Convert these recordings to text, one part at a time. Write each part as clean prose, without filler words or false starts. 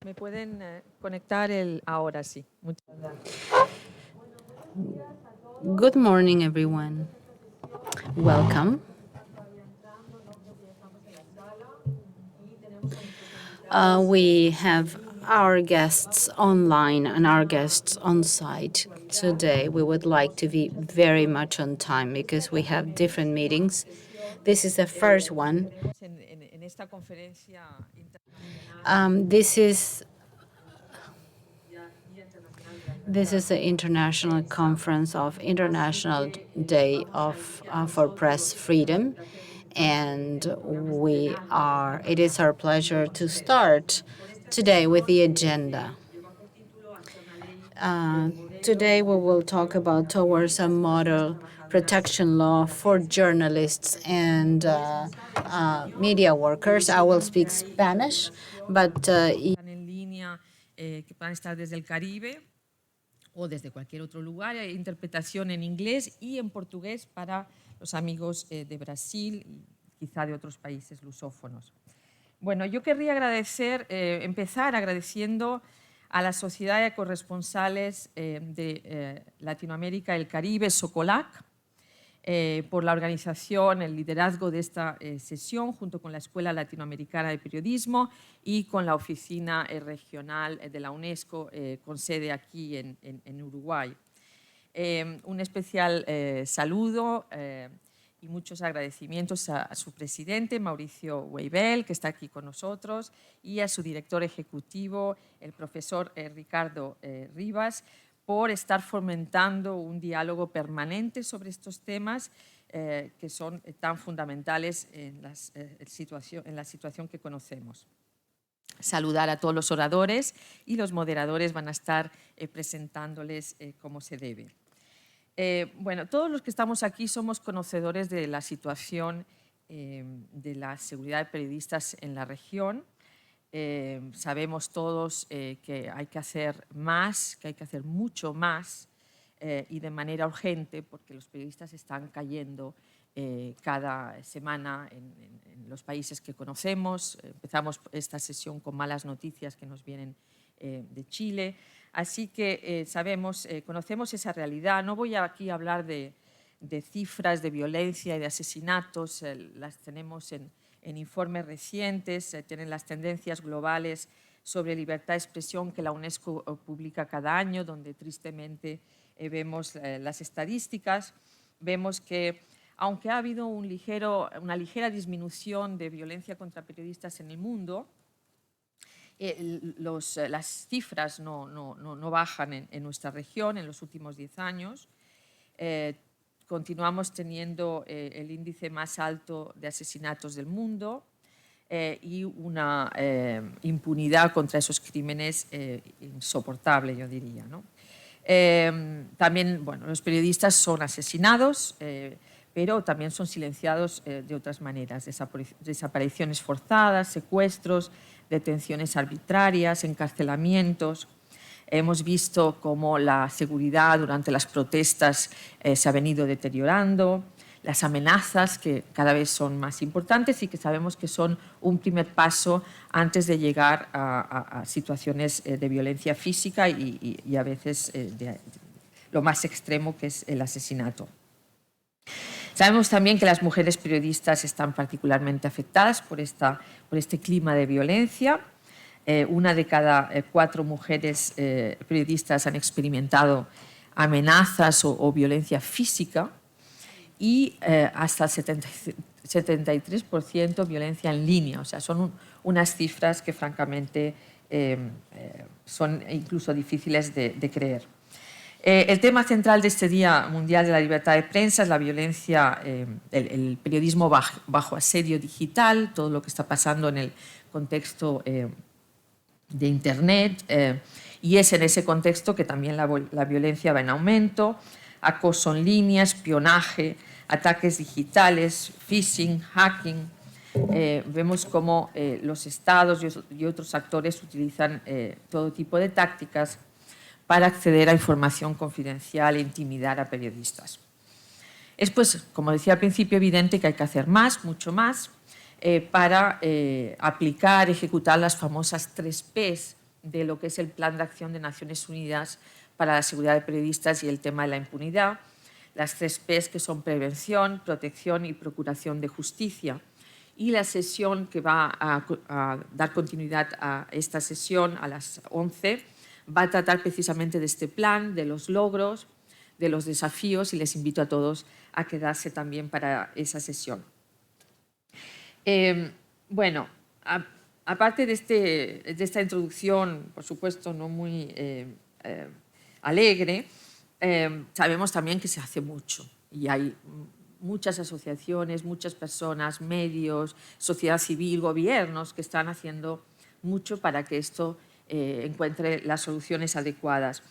Me pueden conectar ahora sí. Muchas gracias. Good morning, everyone. Welcome. We have our guests online and our guests on site today. We would like to be very much on time because we have different meetings. This is the first one. En esta conferencia This is the International Conference of International Day for Press Freedom, and it is our pleasure to start today with the agenda. Today we will talk about towards a model protection law for journalists and media workers. I will speak Spanish, but en línea que puedan estar desde el Caribe o desde cualquier otro lugar. Hay interpretación en inglés y en portugués para los amigos de Brasil y quizá de otros países lusófonos. Bueno, yo querría empezar agradeciendo a la Sociedad de Corresponsales de Latinoamérica y el Caribe, SOCOLAC, por la organización, el liderazgo de esta sesión, junto con la Escuela Latinoamericana de Periodismo y con la Oficina Regional de la UNESCO, con sede aquí en Uruguay. Un especial saludo y muchos agradecimientos a su presidente, Mauricio Weibel, que está aquí con nosotros, y a su director ejecutivo, el profesor Ricardo Rivas, por estar fomentando un diálogo permanente sobre estos temas que son tan fundamentales en la situación que conocemos. Saludar a todos los oradores y los moderadores van a estar presentándoles como se debe. Bueno, todos los que estamos aquí somos conocedores de la situación de la seguridad de periodistas en la región. Sabemos todos que hay que hacer más, que hay que hacer mucho más y de manera urgente porque los periodistas están cayendo cada semana en los países que conocemos. Empezamos esta sesión con malas noticias que nos vienen de Chile. Así que conocemos esa realidad. No voy aquí a hablar de cifras de violencia y de asesinatos, las tenemos en informes recientes, tienen las tendencias globales sobre libertad de expresión que la UNESCO publica cada año, donde tristemente vemos las estadísticas. Vemos que aunque ha habido una ligera disminución de violencia contra periodistas en el mundo, las cifras no bajan en nuestra región en los últimos 10 años. Continuamos teniendo el índice más alto de asesinatos del mundo y una impunidad contra esos crímenes insoportable, yo diría, ¿no? También, bueno, los periodistas son asesinados, pero también son silenciados de otras maneras, desapariciones forzadas, secuestros, detenciones arbitrarias, encarcelamientos. Hemos visto cómo la seguridad durante las protestas se ha venido deteriorando, las amenazas que cada vez son más importantes y que sabemos que son un primer paso antes de llegar a situaciones de violencia física y a veces lo más extremo que es el asesinato. Sabemos también que las mujeres periodistas están particularmente afectadas por este clima de violencia. Una de cada 4 mujeres periodistas han experimentado amenazas o violencia física y hasta el 73% violencia en línea. O sea, son unas cifras que francamente son incluso difíciles de creer. El tema central de este Día Mundial de la Libertad de Prensa es la violencia, el periodismo bajo asedio digital, todo lo que está pasando en el contexto de Internet, y es en ese contexto que también la violencia va en aumento, acoso en línea, espionaje, ataques digitales, phishing, hacking. Vemos cómo los estados y otros actores utilizan todo tipo de tácticas para acceder a información confidencial e intimidar a periodistas. Es, pues, como decía al principio, evidente que hay que hacer más, mucho más, para aplicar, ejecutar las famosas 3 Ps de lo que es el Plan de Acción de Naciones Unidas para la Seguridad de Periodistas y el tema de la impunidad, las 3 P's, que son prevención, protección y procuración de justicia. Y la sesión que va a dar continuidad a esta sesión a las 11 va a tratar precisamente de este plan, de los logros, de los desafíos, y les invito a todos a quedarse también para esa sesión. Bueno, aparte de esta introducción, por supuesto, no muy alegre, sabemos también que se hace mucho y hay muchas asociaciones, muchas personas, medios, sociedad civil, gobiernos que están haciendo mucho para que esto encuentre las soluciones adecuadas.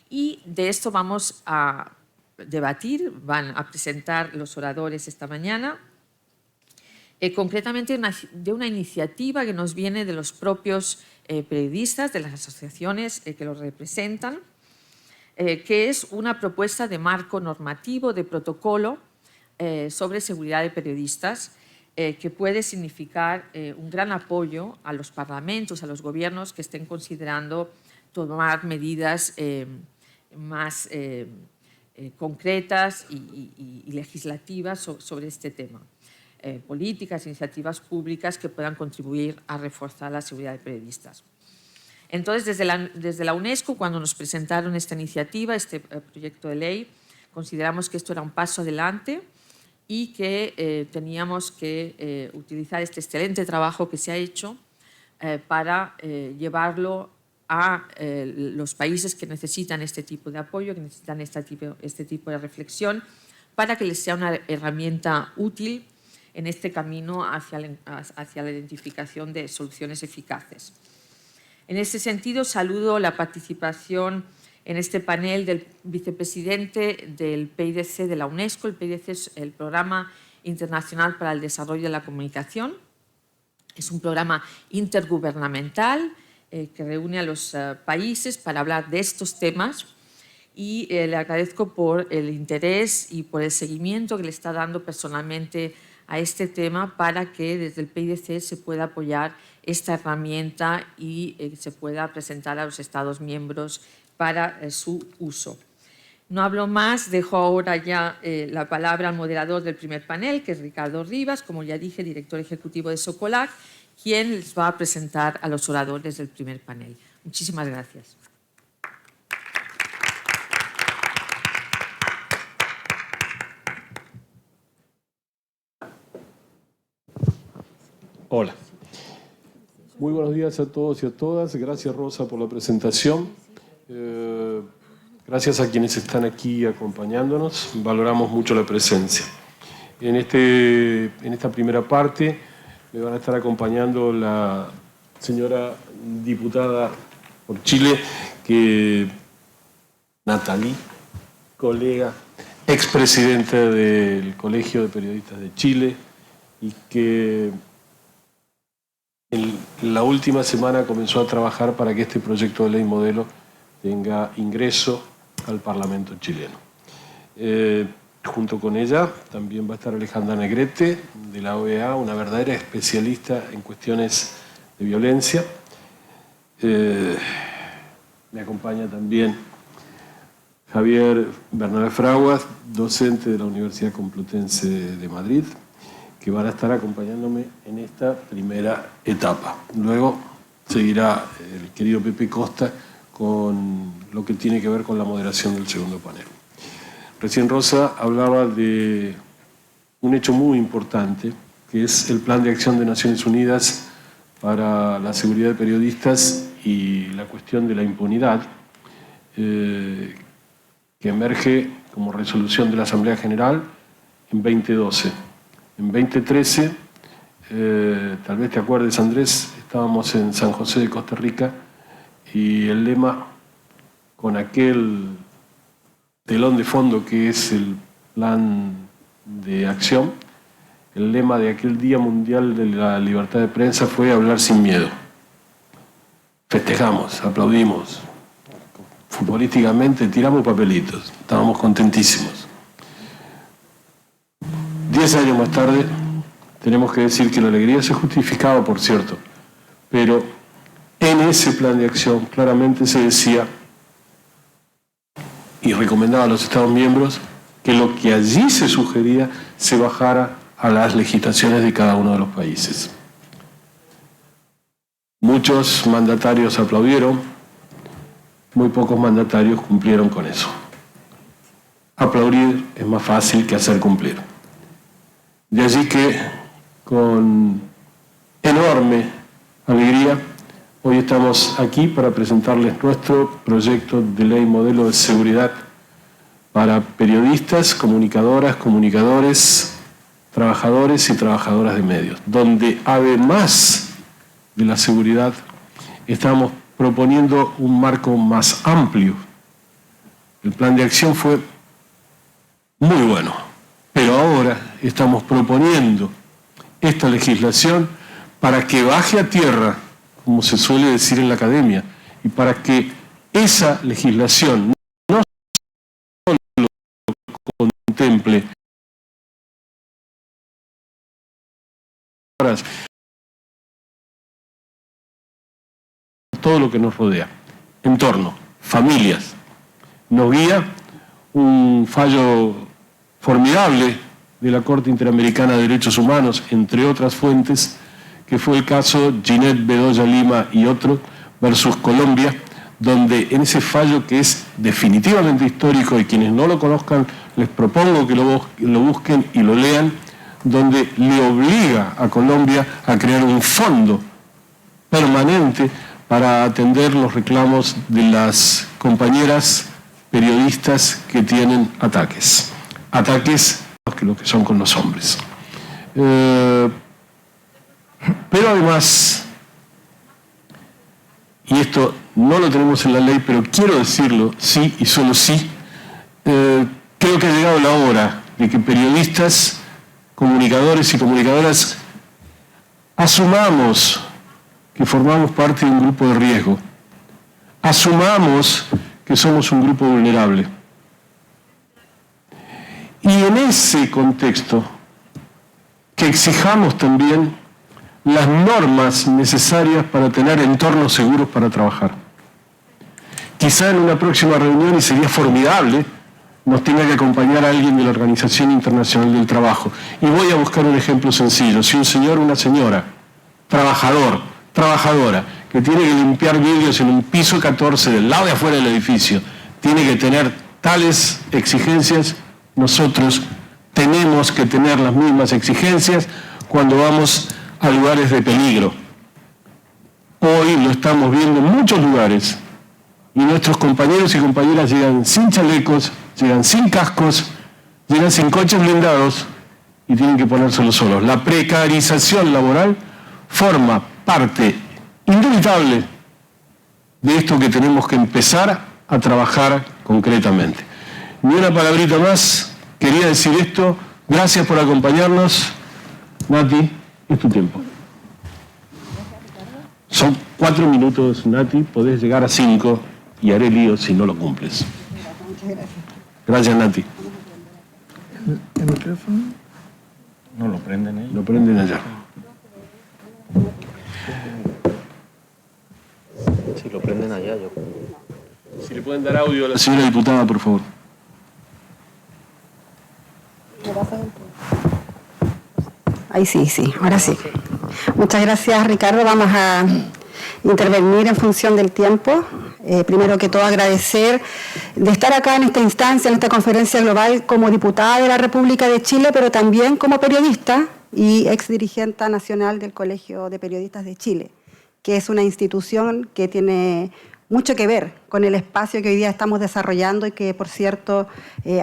Y de esto vamos a debatir, van a presentar los oradores esta mañana, concretamente de una iniciativa que nos viene de los propios periodistas, de las asociaciones que los representan, que es una propuesta de marco normativo, de protocolo sobre seguridad de periodistas, que puede significar un gran apoyo a los parlamentos, a los gobiernos que estén considerando tomar medidas más concretas y legislativas sobre este tema. Políticas, iniciativas públicas que puedan contribuir a reforzar la seguridad de periodistas. Entonces, desde la UNESCO, cuando nos presentaron esta iniciativa, este proyecto de ley, consideramos que esto era un paso adelante y que teníamos que utilizar este excelente trabajo que se ha hecho para llevarlo a los países que necesitan este tipo de apoyo, que necesitan este tipo de reflexión, para que les sea una herramienta útil en este camino hacia la identificación de soluciones eficaces. En ese sentido, saludo la participación en este panel del vicepresidente del PIDC de la UNESCO. El PIDC es el Programa Internacional para el Desarrollo de la Comunicación. Es un programa intergubernamental que reúne a los países para hablar de estos temas, y le agradezco por el interés y por el seguimiento que le está dando personalmente a este tema para que desde el PIDC se pueda apoyar esta herramienta y se pueda presentar a los Estados miembros para su uso. No hablo más, dejo ahora ya la palabra al moderador del primer panel, que es Ricardo Rivas, como ya dije, director ejecutivo de Socolac, quien les va a presentar a los oradores del primer panel. Muchísimas gracias. Hola. Muy buenos días a todos y a todas. Gracias, Rosa, por la presentación. Gracias a quienes están aquí acompañándonos. Valoramos mucho la presencia. En esta primera parte me van a estar acompañando la señora diputada por Chile, Nathalie, colega, expresidenta del Colegio de Periodistas de Chile, y que en la última semana comenzó a trabajar para que este proyecto de ley modelo tenga ingreso al Parlamento chileno. Junto con ella también va a estar Alejandra Negrete, de la OEA, una verdadera especialista en cuestiones de violencia. Me acompaña también Javier Bernabé Fraguas, docente de la Universidad Complutense de Madrid, que van a estar acompañándome en esta primera etapa. Luego seguirá el querido Pepe Costa con lo que tiene que ver con la moderación del segundo panel. Recién Rosa hablaba de un hecho muy importante, que es el Plan de Acción de Naciones Unidas para la Seguridad de Periodistas y la cuestión de la impunidad, que emerge como resolución de la Asamblea General en 2012. En 2013, tal vez te acuerdes, Andrés, estábamos en San José de Costa Rica y el lema, con aquel telón de fondo que es el plan de acción, el lema de aquel Día Mundial de la Libertad de Prensa fue hablar sin miedo. Festejamos, aplaudimos, futbolísticamente tiramos papelitos, estábamos contentísimos. 10 años más tarde, tenemos que decir que la alegría se justificaba, por cierto, pero en ese plan de acción claramente se decía y recomendaba a los Estados miembros que lo que allí se sugería se bajara a las legislaciones de cada uno de los países. Muchos mandatarios aplaudieron, muy pocos mandatarios cumplieron con eso. Aplaudir es más fácil que hacer cumplir. De allí que, con enorme alegría, hoy estamos aquí para presentarles nuestro proyecto de ley modelo de seguridad para periodistas, comunicadoras, comunicadores, trabajadores y trabajadoras de medios, donde además de la seguridad estamos proponiendo un marco más amplio. El plan de acción fue muy bueno, pero ahora estamos proponiendo esta legislación para que baje a tierra, como se suele decir en la academia, y para que esa legislación no solo contemple todo lo que nos rodea, entorno, familias. Nos guía un fallo formidable de la Corte Interamericana de Derechos Humanos, entre otras fuentes, que fue el caso Ginette Bedoya Lima y otros versus Colombia, donde en ese fallo que es definitivamente histórico y quienes no lo conozcan les propongo que lo busquen y lo lean, donde le obliga a Colombia a crear un fondo permanente para atender los reclamos de las compañeras periodistas que tienen ataques que lo que son con los hombres. Pero además, y esto no lo tenemos en la ley, pero quiero decirlo, sí y solo sí, creo que ha llegado la hora de que periodistas, comunicadores y comunicadoras asumamos que formamos parte de un grupo de riesgo, asumamos que somos un grupo vulnerable. Y en ese contexto, que exijamos también las normas necesarias para tener entornos seguros para trabajar. Quizá en una próxima reunión, y sería formidable, nos tenga que acompañar a alguien de la Organización Internacional del Trabajo. Y voy a buscar un ejemplo sencillo. Si un señor o una señora, trabajador, trabajadora, que tiene que limpiar vidrios en un piso 14 del lado de afuera del edificio, tiene que tener tales exigencias, nosotros tenemos que tener las mismas exigencias cuando vamos a lugares de peligro. Hoy lo estamos viendo en muchos lugares y nuestros compañeros y compañeras llegan sin chalecos, llegan sin cascos, llegan sin coches blindados y tienen que ponérselo solos. La precarización laboral forma parte indubitable de esto que tenemos que empezar a trabajar concretamente. Ni una palabrita más, quería decir esto. Gracias por acompañarnos. Nati, es tu tiempo. Son 4 minutos, Nati, podés llegar a 5 y haré lío si no lo cumples. Gracias, Nati. ¿El micrófono? No lo prenden ahí. Lo prenden allá. Sí, lo prenden allá. Si le pueden dar audio a la señora diputada, por favor. Ahí sí, ahora sí. Muchas gracias, Ricardo. Vamos a intervenir en función del tiempo. Primero que todo, agradecer de estar acá en esta instancia, en esta conferencia global, como diputada de la República de Chile, pero también como periodista y exdirigente nacional del Colegio de Periodistas de Chile, que es una institución que tiene mucho que ver con el espacio que hoy día estamos desarrollando y que, por cierto,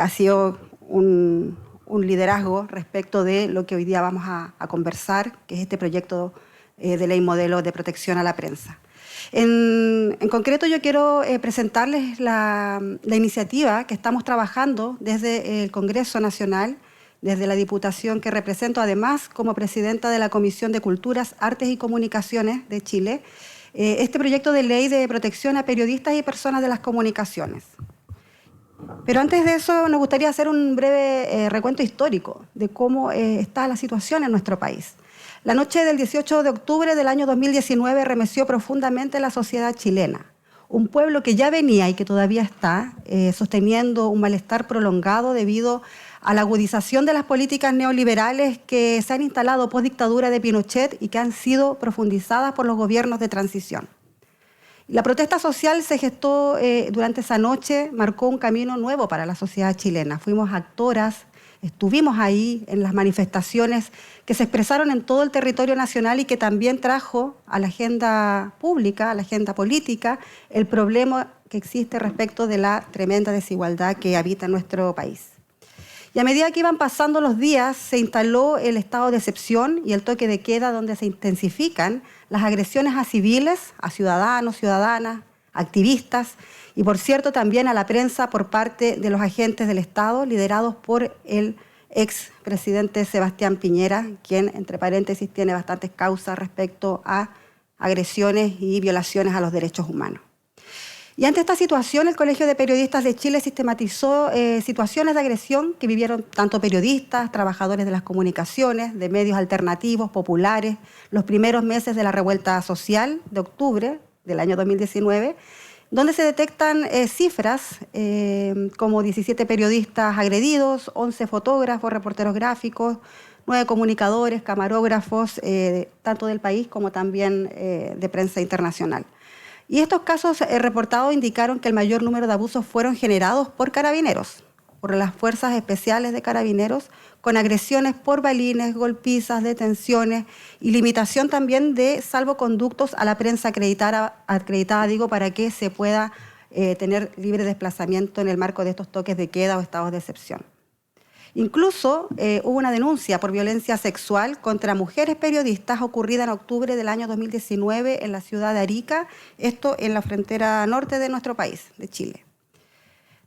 ha sido un liderazgo respecto de lo que hoy día vamos a conversar, que es este proyecto de ley modelo de protección a la prensa. En concreto, yo quiero presentarles la iniciativa que estamos trabajando desde el Congreso Nacional, desde la Diputación que represento, además como presidenta de la Comisión de Culturas, Artes y Comunicaciones de Chile, este proyecto de ley de protección a periodistas y personas de las comunicaciones. Pero antes de eso, nos gustaría hacer un breve recuento histórico de cómo está la situación en nuestro país. La noche del 18 de octubre del año 2019 remeció profundamente la sociedad chilena. Un pueblo que ya venía y que todavía está sosteniendo un malestar prolongado debido a la agudización de las políticas neoliberales que se han instalado post dictadura de Pinochet y que han sido profundizadas por los gobiernos de transición. La protesta social se gestó durante esa noche, marcó un camino nuevo para la sociedad chilena. Fuimos actoras, estuvimos ahí en las manifestaciones que se expresaron en todo el territorio nacional y que también trajo a la agenda pública, a la agenda política, el problema que existe respecto de la tremenda desigualdad que habita en nuestro país. Y a medida que iban pasando los días, se instaló el estado de excepción y el toque de queda, donde se intensifican las agresiones a civiles, a ciudadanos, ciudadanas, activistas y, por cierto, también a la prensa por parte de los agentes del Estado, liderados por el expresidente Sebastián Piñera, quien, entre paréntesis, tiene bastantes causas respecto a agresiones y violaciones a los derechos humanos. Y ante esta situación, el Colegio de Periodistas de Chile sistematizó situaciones de agresión que vivieron tanto periodistas, trabajadores de las comunicaciones, de medios alternativos, populares, los primeros meses de la revuelta social de octubre del año 2019, donde se detectan cifras como 17 periodistas agredidos, 11 fotógrafos, reporteros gráficos, 9 comunicadores, camarógrafos, tanto del país como también de prensa internacional. Y estos casos reportados indicaron que el mayor número de abusos fueron generados por carabineros, por las fuerzas especiales de carabineros, con agresiones por balines, golpizas, detenciones y limitación también de salvoconductos a la prensa acreditada para que se pueda tener libre desplazamiento en el marco de estos toques de queda o estados de excepción. Incluso hubo una denuncia por violencia sexual contra mujeres periodistas ocurrida en octubre del año 2019 en la ciudad de Arica, esto en la frontera norte de nuestro país, de Chile.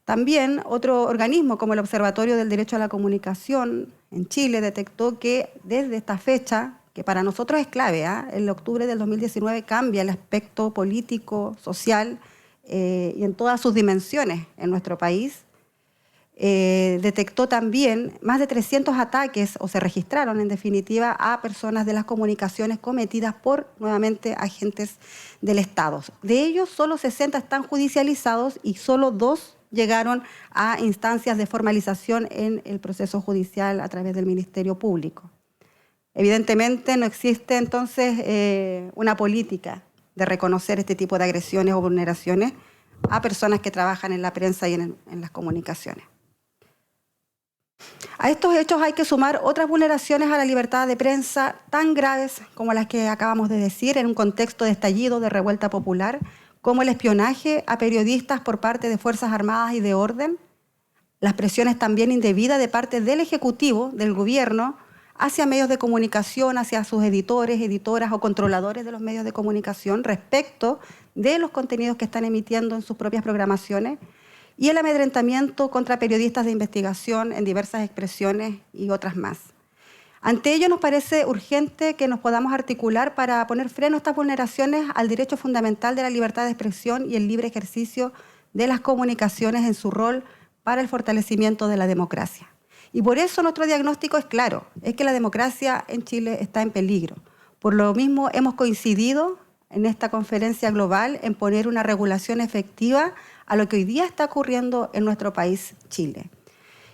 También otro organismo como el Observatorio del Derecho a la Comunicación en Chile detectó que desde esta fecha, que para nosotros es clave, en octubre del 2019 cambia el aspecto político, social y en todas sus dimensiones en nuestro país. Detectó también más de 300 ataques, o se registraron en definitiva, a personas de las comunicaciones cometidas por, nuevamente, agentes del Estado. De ellos, solo 60 están judicializados y solo 2 llegaron a instancias de formalización en el proceso judicial a través del Ministerio Público. Evidentemente no existe entonces una política de reconocer este tipo de agresiones o vulneraciones a personas que trabajan en la prensa y en las comunicaciones. A estos hechos hay que sumar otras vulneraciones a la libertad de prensa tan graves como las que acabamos de decir en un contexto de estallido, de revuelta popular, como el espionaje a periodistas por parte de Fuerzas Armadas y de Orden, las presiones también indebidas de parte del Ejecutivo, del Gobierno, hacia medios de comunicación, hacia sus editores, editoras o controladores de los medios de comunicación respecto de los contenidos que están emitiendo en sus propias programaciones, y el amedrentamiento contra periodistas de investigación en diversas expresiones y otras más. Ante ello nos parece urgente que nos podamos articular para poner freno a estas vulneraciones al derecho fundamental de la libertad de expresión y el libre ejercicio de las comunicaciones en su rol para el fortalecimiento de la democracia. Y por eso nuestro diagnóstico es claro, es que la democracia en Chile está en peligro. Por lo mismo hemos coincidido en esta conferencia global en poner una regulación efectiva a lo que hoy día está ocurriendo en nuestro país, Chile.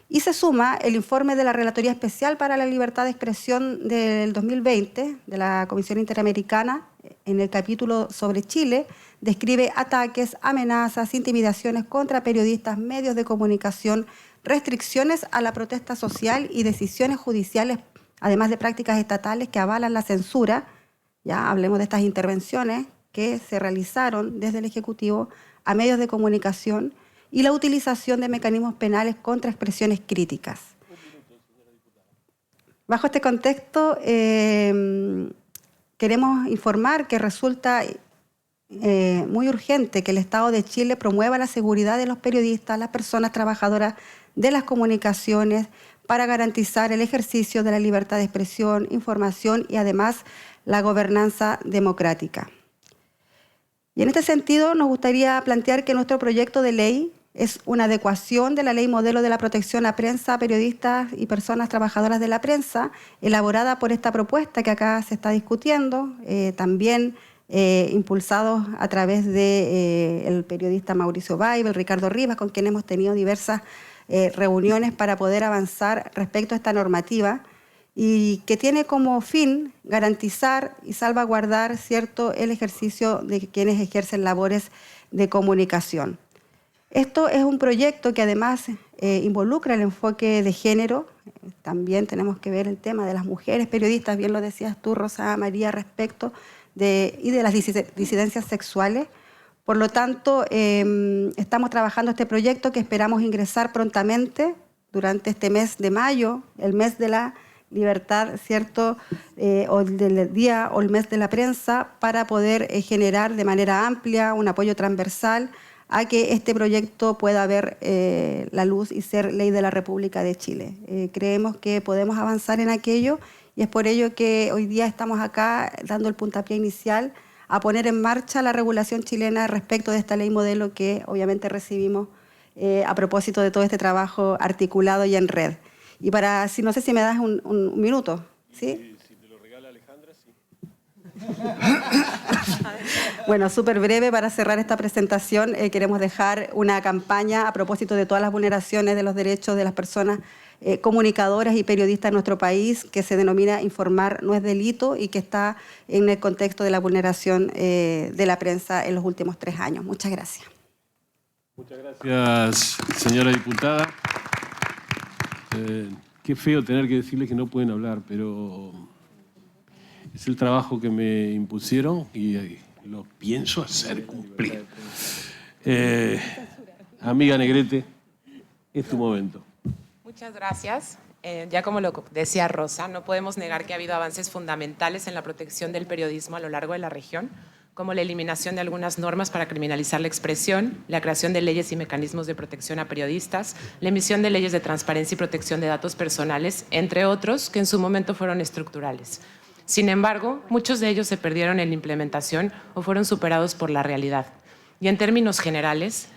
Y se suma el informe de la Relatoría Especial para la Libertad de Expresión del 2020 de la Comisión Interamericana. En el capítulo sobre Chile describe ataques, amenazas, intimidaciones contra periodistas, medios de comunicación, restricciones a la protesta social y decisiones judiciales, además de prácticas estatales que avalan la censura. Ya hablemos de estas intervenciones que se realizaron desde el Ejecutivo a medios de comunicación y la utilización de mecanismos penales contra expresiones críticas. Bajo este contexto, queremos informar que resulta muy urgente que el Estado de Chile promueva la seguridad de los periodistas, las personas trabajadoras de las comunicaciones, para garantizar el ejercicio de la libertad de expresión, información y además la gobernanza democrática. Y en este sentido nos gustaría plantear que nuestro proyecto de ley es una adecuación de la ley modelo de la protección a prensa, periodistas y personas trabajadoras de la prensa, elaborada por esta propuesta que acá se está discutiendo, también impulsados a través del periodista Mauricio Baib, el Ricardo Rivas, con quien hemos tenido diversas reuniones para poder avanzar respecto a esta normativa, y que tiene como fin garantizar y salvaguardar, ¿cierto?, el ejercicio de quienes ejercen labores de comunicación. Esto es un proyecto que además involucra el enfoque de género. También tenemos que ver el tema de las mujeres periodistas, bien lo decías tú, Rosa María, respecto y de las disidencias sexuales. Por lo tanto, estamos trabajando este proyecto que esperamos ingresar prontamente durante este mes de mayo, el mes de la libertad, ¿cierto?, o del día o el mes de la prensa, para poder generar de manera amplia un apoyo transversal a que este proyecto pueda ver la luz y ser ley de la República de Chile. Creemos que podemos avanzar en aquello y es por ello que hoy día estamos acá dando el puntapié inicial a poner en marcha la regulación chilena respecto de esta ley modelo que obviamente recibimos a propósito de todo este trabajo articulado y en red. Y para, no sé si me das un minuto, ¿sí? Si te lo regala Alejandra, sí. Bueno, súper breve para cerrar esta presentación. Queremos dejar una campaña a propósito de todas las vulneraciones de los derechos de las personas comunicadoras y periodistas en nuestro país, que se denomina Informar no es delito y que está en el contexto de la vulneración de la prensa en los últimos 3 años. Muchas gracias. Muchas gracias, señora diputada. Qué feo tener que decirles que no pueden hablar, pero es el trabajo que me impusieron y lo pienso hacer cumplir. Amiga Negrete, es tu momento. Muchas gracias. Ya como lo decía Rosa, no podemos negar que ha habido avances fundamentales en la protección del periodismo a lo largo de la región, como la eliminación de algunas normas para criminalizar la expresión, la creación de leyes y mecanismos de protección a periodistas, la emisión de leyes de transparencia y protección de datos personales, entre otros, que en su momento fueron estructurales. Sin embargo, muchos de ellos se perdieron en la implementación o fueron superados por la realidad. Y en términos generales,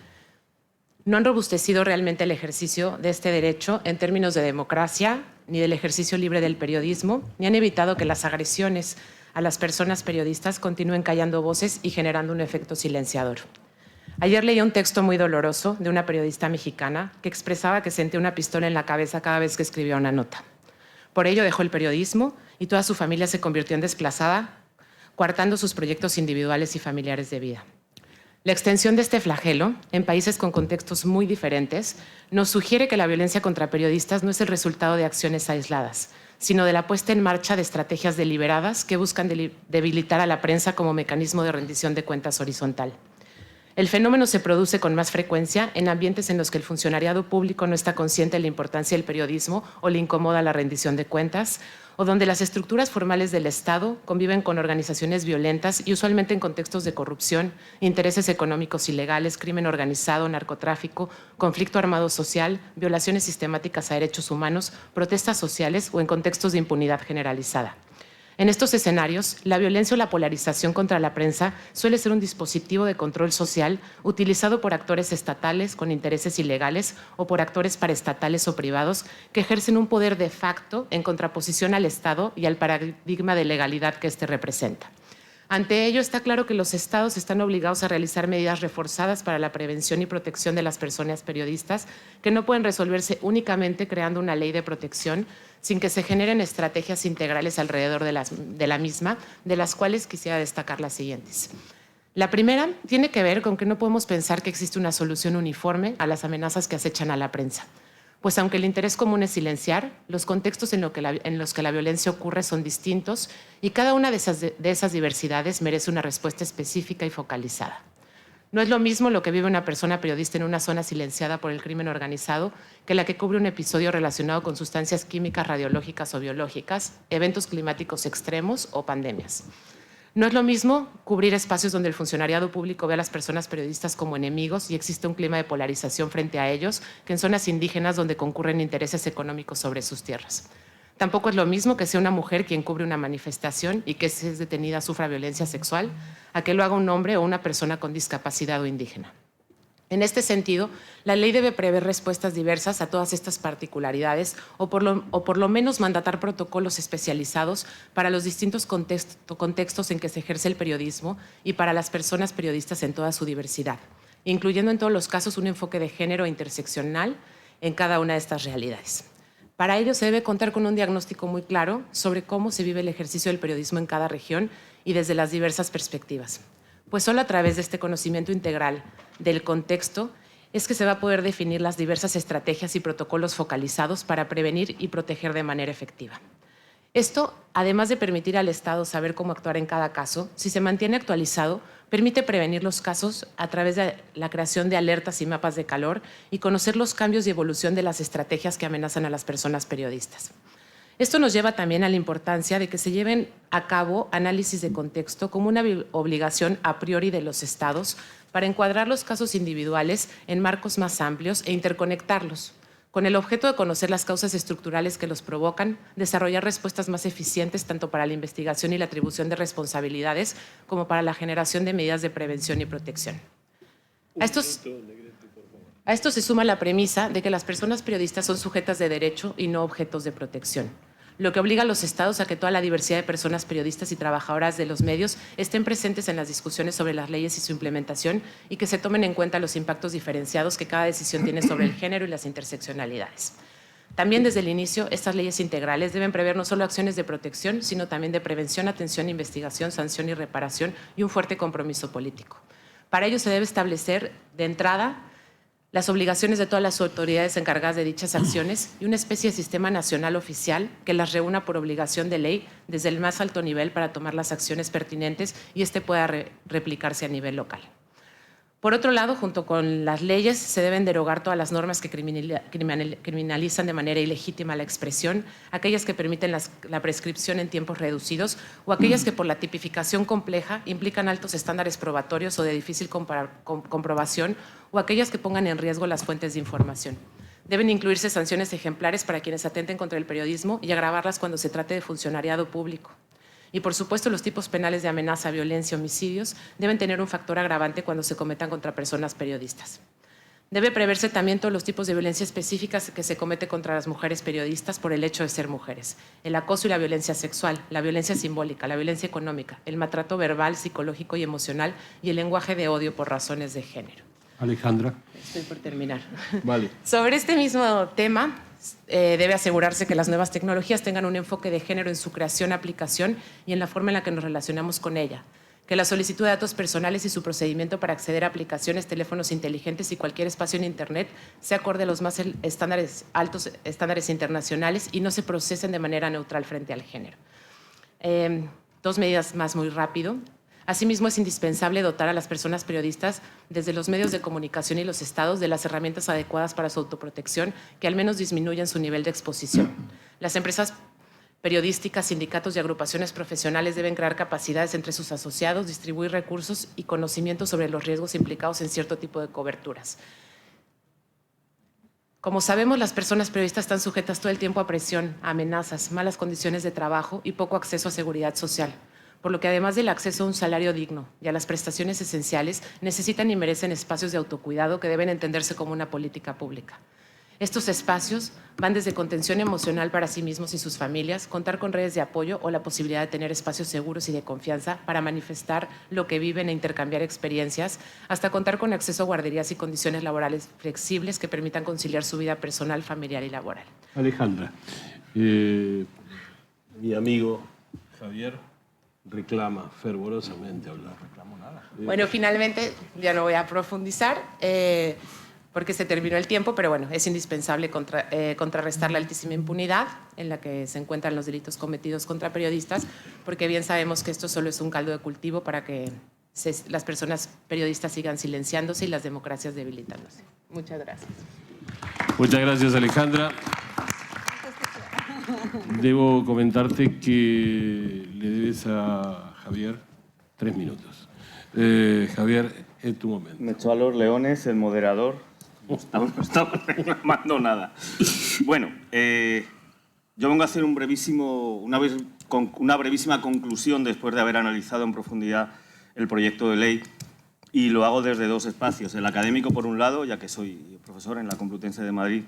no han robustecido realmente el ejercicio de este derecho en términos de democracia, ni del ejercicio libre del periodismo, ni han evitado que las agresiones a las personas periodistas continúen callando voces y generando un efecto silenciador. Ayer leí un texto muy doloroso de una periodista mexicana que expresaba que sentía una pistola en la cabeza cada vez que escribía una nota. Por ello dejó el periodismo y toda su familia se convirtió en desplazada, coartando sus proyectos individuales y familiares de vida. La extensión de este flagelo en países con contextos muy diferentes nos sugiere que la violencia contra periodistas no es el resultado de acciones aisladas, sino de la puesta en marcha de estrategias deliberadas que buscan debilitar a la prensa como mecanismo de rendición de cuentas horizontal. El fenómeno se produce con más frecuencia en ambientes en los que el funcionariado público no está consciente de la importancia del periodismo o le incomoda la rendición de cuentas, o donde las estructuras formales del Estado conviven con organizaciones violentas y usualmente en contextos de corrupción, intereses económicos ilegales, crimen organizado, narcotráfico, conflicto armado social, violaciones sistemáticas a derechos humanos, protestas sociales o en contextos de impunidad generalizada. En estos escenarios, la violencia o la polarización contra la prensa suele ser un dispositivo de control social utilizado por actores estatales con intereses ilegales o por actores paraestatales o privados que ejercen un poder de facto en contraposición al Estado y al paradigma de legalidad que éste representa. Ante ello, está claro que los estados están obligados a realizar medidas reforzadas para la prevención y protección de las personas periodistas, que no pueden resolverse únicamente creando una ley de protección, sin que se generen estrategias integrales alrededor de la misma, de las cuales quisiera destacar las siguientes. La primera tiene que ver con que no podemos pensar que existe una solución uniforme a las amenazas que acechan a la prensa. Pues aunque el interés común es silenciar, los contextos en los que la violencia ocurre son distintos y cada una de esas diversidades merece una respuesta específica y focalizada. No es lo mismo lo que vive una persona periodista en una zona silenciada por el crimen organizado que la que cubre un episodio relacionado con sustancias químicas, radiológicas o biológicas, eventos climáticos extremos o pandemias. No es lo mismo cubrir espacios donde el funcionariado público ve a las personas periodistas como enemigos y existe un clima de polarización frente a ellos que en zonas indígenas donde concurren intereses económicos sobre sus tierras. Tampoco es lo mismo que sea una mujer quien cubre una manifestación y que si es detenida sufra violencia sexual, a que lo haga un hombre o una persona con discapacidad o indígena. En este sentido, la ley debe prever respuestas diversas a todas estas particularidades o por lo menos mandatar protocolos especializados para los distintos contextos en que se ejerce el periodismo y para las personas periodistas en toda su diversidad, incluyendo en todos los casos un enfoque de género interseccional en cada una de estas realidades. Para ello se debe contar con un diagnóstico muy claro sobre cómo se vive el ejercicio del periodismo en cada región y desde las diversas perspectivas. Pues solo a través de este conocimiento integral del contexto es que se va a poder definir las diversas estrategias y protocolos focalizados para prevenir y proteger de manera efectiva. Esto, además de permitir al Estado saber cómo actuar en cada caso, si se mantiene actualizado, permite prevenir los casos a través de la creación de alertas y mapas de calor y conocer los cambios y evolución de las estrategias que amenazan a las personas periodistas. Esto nos lleva también a la importancia de que se lleven a cabo análisis de contexto como una obligación a priori de los estados para encuadrar los casos individuales en marcos más amplios e interconectarlos, con el objeto de conocer las causas estructurales que los provocan, desarrollar respuestas más eficientes tanto para la investigación y la atribución de responsabilidades como para la generación de medidas de prevención y protección. A esto se suma la premisa de que las personas periodistas son sujetas de derecho y no objetos de protección, lo que obliga a los estados a que toda la diversidad de personas periodistas y trabajadoras de los medios estén presentes en las discusiones sobre las leyes y su implementación y que se tomen en cuenta los impactos diferenciados que cada decisión tiene sobre el género y las interseccionalidades. También desde el inicio, estas leyes integrales deben prever no solo acciones de protección, sino también de prevención, atención, investigación, sanción y reparación y un fuerte compromiso político. Para ello se debe establecer de entrada las obligaciones de todas las autoridades encargadas de dichas acciones y una especie de sistema nacional oficial que las reúna por obligación de ley desde el más alto nivel para tomar las acciones pertinentes y pueda replicarse a nivel local. Por otro lado, junto con las leyes, se deben derogar todas las normas que criminalizan de manera ilegítima la expresión, aquellas que permiten la prescripción en tiempos reducidos o aquellas que por la tipificación compleja implican altos estándares probatorios o de difícil comprobación o aquellas que pongan en riesgo las fuentes de información. Deben incluirse sanciones ejemplares para quienes atenten contra el periodismo y agravarlas cuando se trate de funcionariado público. Y, por supuesto, los tipos penales de amenaza, violencia, homicidios deben tener un factor agravante cuando se cometan contra personas periodistas. Debe preverse también todos los tipos de violencia específicas que se comete contra las mujeres periodistas por el hecho de ser mujeres. El acoso y la violencia sexual, la violencia simbólica, la violencia económica, el maltrato verbal, psicológico y emocional y el lenguaje de odio por razones de género. Alejandra. Estoy por terminar. Vale. Sobre este mismo tema, debe asegurarse que las nuevas tecnologías tengan un enfoque de género en su creación, aplicación y en la forma en la que nos relacionamos con ella. Que la solicitud de datos personales y su procedimiento para acceder a aplicaciones, teléfonos inteligentes y cualquier espacio en Internet sea acorde a los más altos estándares internacionales y no se procesen de manera neutral frente al género. Dos medidas más muy rápido. Asimismo, es indispensable dotar a las personas periodistas desde los medios de comunicación y los estados de las herramientas adecuadas para su autoprotección que al menos disminuyan su nivel de exposición. Las empresas periodísticas, sindicatos y agrupaciones profesionales deben crear capacidades entre sus asociados, distribuir recursos y conocimientos sobre los riesgos implicados en cierto tipo de coberturas. Como sabemos, las personas periodistas están sujetas todo el tiempo a presión, a amenazas, malas condiciones de trabajo y poco acceso a seguridad social, por lo que además del acceso a un salario digno y a las prestaciones esenciales, necesitan y merecen espacios de autocuidado que deben entenderse como una política pública. Estos espacios van desde contención emocional para sí mismos y sus familias, contar con redes de apoyo o la posibilidad de tener espacios seguros y de confianza para manifestar lo que viven e intercambiar experiencias, hasta contar con acceso a guarderías y condiciones laborales flexibles que permitan conciliar su vida personal, familiar y laboral. Alejandra, mi amigo Javier reclama fervorosamente hablar. Reclamo nada. Bueno, finalmente, ya no voy a profundizar porque se terminó el tiempo, pero bueno, es indispensable contrarrestar la altísima impunidad en la que se encuentran los delitos cometidos contra periodistas, porque bien sabemos que esto solo es un caldo de cultivo para que las personas periodistas sigan silenciándose y las democracias debilitándose. Muchas gracias. Muchas gracias, Alejandra. Debo comentarte que le debes a Javier 3 minutos. Javier, es tu momento. Me echó a los leones el moderador. No estaba reclamando nada. Bueno, yo vengo a hacer una brevísima conclusión después de haber analizado en profundidad el proyecto de ley y lo hago desde dos espacios. El académico, por un lado, ya que soy profesor en la Complutense de Madrid,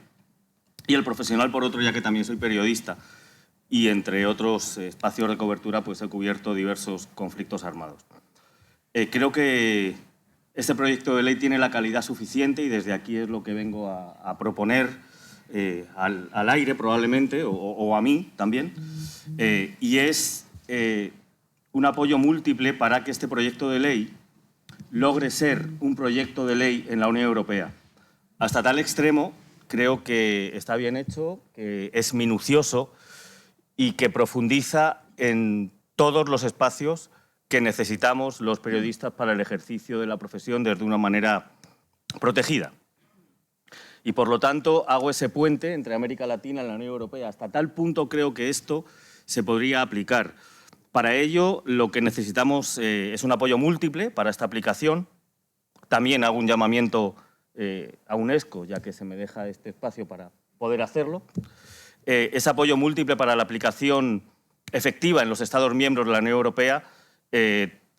y el profesional, por otro, ya que también soy periodista. Y entre otros espacios de cobertura pues he cubierto diversos conflictos armados. Creo que este proyecto de ley tiene la calidad suficiente y desde aquí es lo que vengo a proponer al aire probablemente, o a mí también, y es un apoyo múltiple para que este proyecto de ley logre ser un proyecto de ley en la Unión Europea. Hasta tal extremo creo que está bien hecho, que es minucioso y que profundiza en todos los espacios que necesitamos los periodistas para el ejercicio de la profesión desde una manera protegida. Y por lo tanto hago ese puente entre América Latina y la Unión Europea. Hasta tal punto creo que esto se podría aplicar. Para ello lo que necesitamos es un apoyo múltiple para esta aplicación. También hago un llamamiento a UNESCO, ya que se me deja este espacio para poder hacerlo. Ese apoyo múltiple para la aplicación efectiva en los Estados miembros de la Unión Europea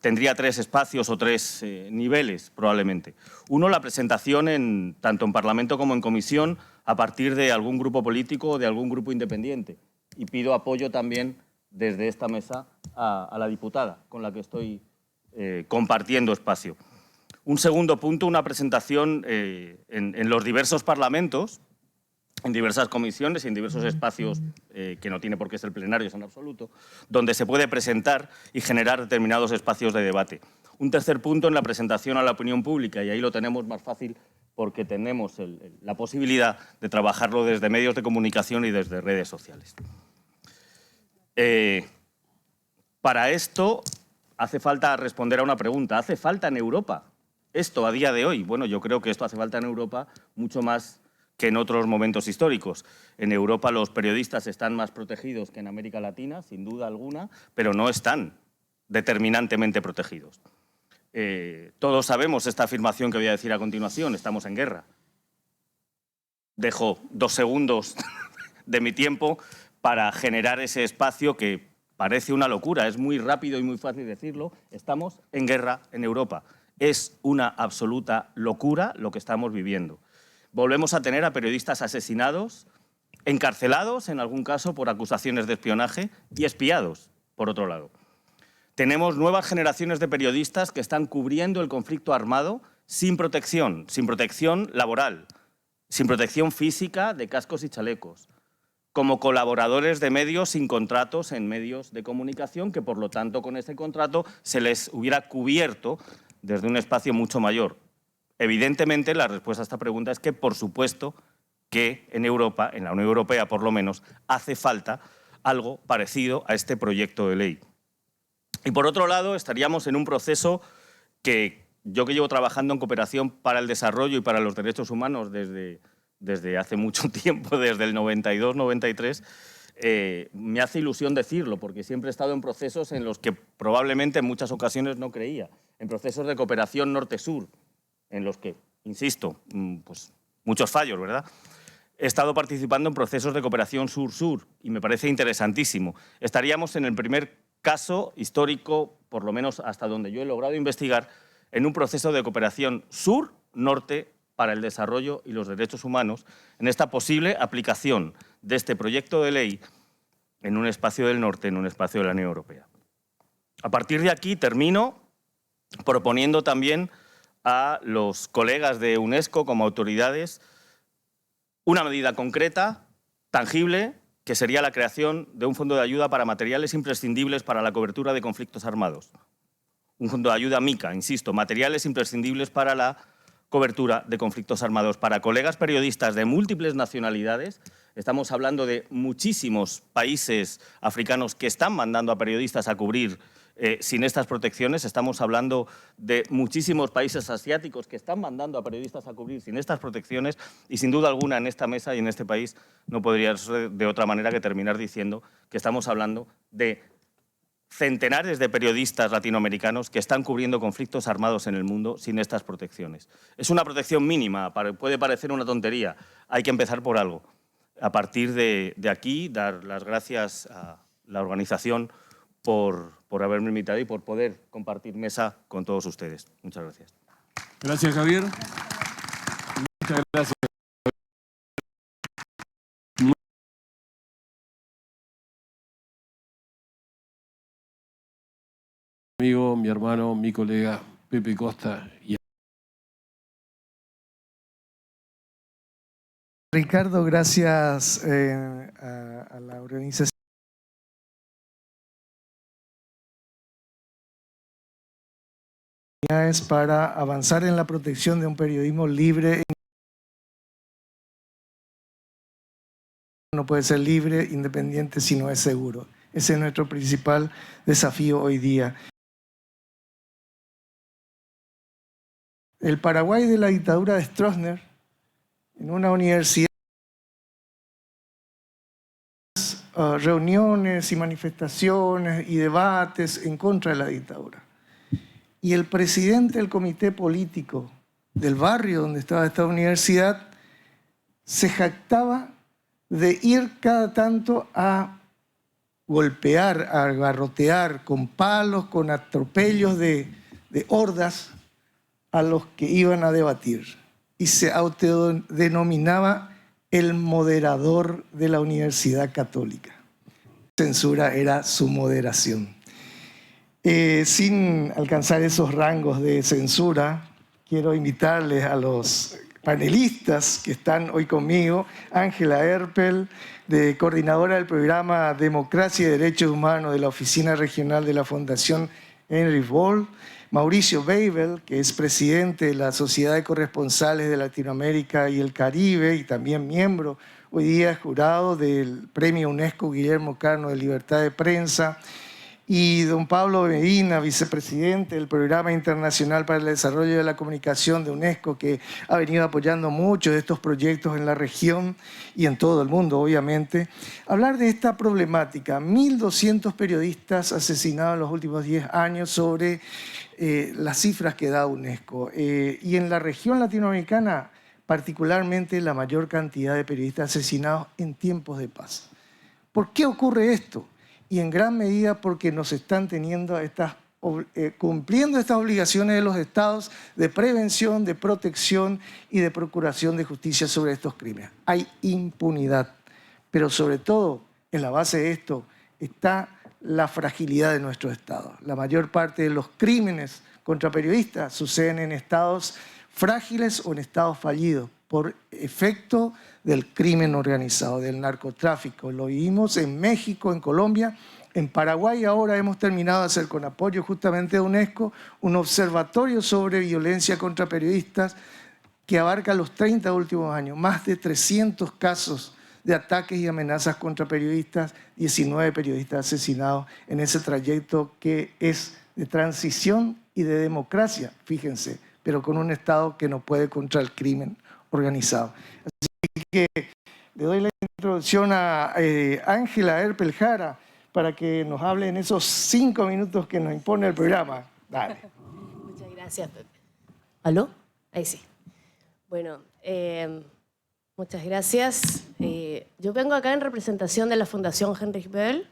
tendría tres espacios o tres niveles, probablemente. Uno, la presentación tanto en Parlamento como en Comisión a partir de algún grupo político o de algún grupo independiente. Y pido apoyo también desde esta mesa a la diputada con la que estoy compartiendo espacio. Un segundo punto, una presentación en los diversos parlamentos, en diversas comisiones y en diversos espacios que no tiene por qué ser plenarios en absoluto, donde se puede presentar y generar determinados espacios de debate. Un tercer punto en la presentación a la opinión pública, y ahí lo tenemos más fácil porque tenemos la posibilidad de trabajarlo desde medios de comunicación y desde redes sociales. Para esto hace falta responder a una pregunta. ¿Hace falta en Europa esto a día de hoy? Bueno, yo creo que esto hace falta en Europa mucho más que en otros momentos históricos. En Europa los periodistas están más protegidos que en América Latina, sin duda alguna, pero no están determinantemente protegidos. Todos sabemos esta afirmación que voy a decir a continuación, estamos en guerra. Dejo 2 segundos de mi tiempo para generar ese espacio que parece una locura, es muy rápido y muy fácil decirlo, estamos en guerra en Europa. Es una absoluta locura lo que estamos viviendo. Volvemos a tener a periodistas asesinados, encarcelados, en algún caso, por acusaciones de espionaje y espiados, por otro lado. Tenemos nuevas generaciones de periodistas que están cubriendo el conflicto armado sin protección laboral, sin protección física de cascos y chalecos, como colaboradores de medios sin contratos en medios de comunicación, que por lo tanto con ese contrato se les hubiera cubierto desde un espacio mucho mayor. Evidentemente, la respuesta a esta pregunta es que, por supuesto, que en Europa, en la Unión Europea por lo menos, hace falta algo parecido a este proyecto de ley. Y por otro lado, estaríamos en un proceso que yo que llevo trabajando en cooperación para el desarrollo y para los derechos humanos desde hace mucho tiempo, desde el 92-93, me hace ilusión decirlo, porque siempre he estado en procesos en los que probablemente en muchas ocasiones no creía, en procesos de cooperación norte-sur, en los que, insisto, pues muchos fallos, ¿verdad? He estado participando en procesos de cooperación sur-sur y me parece interesantísimo. Estaríamos en el primer caso histórico, por lo menos hasta donde yo he logrado investigar, en un proceso de cooperación sur-norte para el desarrollo y los derechos humanos, en esta posible aplicación de este proyecto de ley en un espacio del norte, en un espacio de la Unión Europea. A partir de aquí termino proponiendo también a los colegas de UNESCO como autoridades una medida concreta, tangible, que sería la creación de un fondo de ayuda para materiales imprescindibles para la cobertura de conflictos armados. Un fondo de ayuda MICA, insisto, materiales imprescindibles para la cobertura de conflictos armados. Para colegas periodistas de múltiples nacionalidades, estamos hablando de muchísimos países africanos que están mandando a periodistas a cubrir sin estas protecciones. Estamos hablando de muchísimos países asiáticos que están mandando a periodistas a cubrir sin estas protecciones y sin duda alguna en esta mesa y en este país no podría ser de otra manera que terminar diciendo que estamos hablando de centenares de periodistas latinoamericanos que están cubriendo conflictos armados en el mundo sin estas protecciones. Es una protección mínima, puede parecer una tontería, hay que empezar por algo. A partir de aquí, dar las gracias a la organización por haberme invitado y por poder compartir mesa con todos ustedes. Muchas gracias. Gracias, Javier. Muchas gracias. Mi amigo, mi hermano, mi colega Pepe Costa. Ricardo, gracias a la organización para avanzar en la protección de un periodismo libre. No puede ser libre, independiente, si no es seguro. Ese es nuestro principal desafío hoy día. El Paraguay de la dictadura de Stroessner, en una universidad, reuniones y manifestaciones y debates en contra de la dictadura. Y el presidente del comité político del barrio donde estaba esta universidad se jactaba de ir cada tanto a golpear, a garrotear con palos, con atropellos de hordas a los que iban a debatir. Y se autodenominaba el moderador de la Universidad Católica. La censura era su moderación. Sin alcanzar esos rangos de censura, quiero invitarles a los panelistas que están hoy conmigo, Ángela Erpel, coordinadora del programa Democracia y Derechos Humanos de la Oficina Regional de la Fundación Henry Boll, Mauricio Weibel, que es presidente de la Sociedad de Corresponsales de Latinoamérica y el Caribe y también miembro hoy día jurado del Premio UNESCO Guillermo Cano de Libertad de Prensa, y don Pablo Medina, vicepresidente del Programa Internacional para el Desarrollo de la Comunicación de UNESCO, que ha venido apoyando muchos de estos proyectos en la región y en todo el mundo, obviamente. Hablar de esta problemática, 1.200 periodistas asesinados en los últimos 10 años sobre las cifras que da UNESCO. Y en la región latinoamericana, particularmente la mayor cantidad de periodistas asesinados en tiempos de paz. ¿Por qué ocurre esto? Y en gran medida porque nos están cumpliendo estas obligaciones de los estados de prevención, de protección y de procuración de justicia sobre estos crímenes. Hay impunidad, pero sobre todo en la base de esto está la fragilidad de nuestro estado. La mayor parte de los crímenes contra periodistas suceden en estados frágiles o en estados fallidos por efecto del crimen organizado, del narcotráfico. Lo vivimos en México, en Colombia, en Paraguay. Ahora hemos terminado de hacer, con apoyo justamente de UNESCO, un observatorio sobre violencia contra periodistas que abarca los 30 últimos años. Más de 300 casos de ataques y amenazas contra periodistas, 19 periodistas asesinados en ese trayecto que es de transición y de democracia, fíjense, pero con un Estado que no puede contra el crimen organizado. Así que le doy la introducción a Ángela Erpel Jara para que nos hable en esos 5 minutos que nos impone el programa. Dale. Muchas gracias, Pepe. ¿Aló? Ahí sí. Bueno, muchas gracias. Yo vengo acá en representación de la Fundación Heinrich Böll.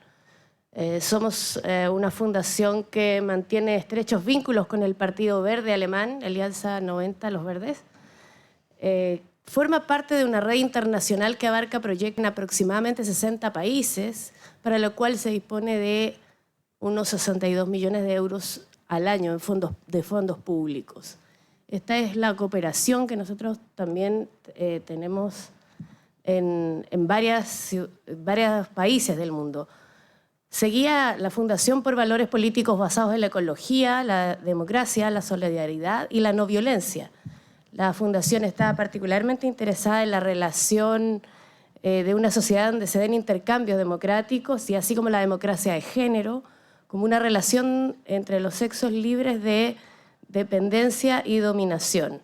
Somos una fundación que mantiene estrechos vínculos con el Partido Verde alemán, Alianza 90 Los Verdes. Forma parte de una red internacional que abarca proyectos en aproximadamente 60 países, para lo cual se dispone de unos 62 millones de euros al año en fondos públicos. Esta es la cooperación que nosotros también tenemos en varios países del mundo. Seguía la Fundación por valores políticos basados en la ecología, la democracia, la solidaridad y la no violencia. La Fundación está particularmente interesada en la relación de una sociedad donde se den intercambios democráticos y así como la democracia de género, como una relación entre los sexos libres de dependencia y dominación.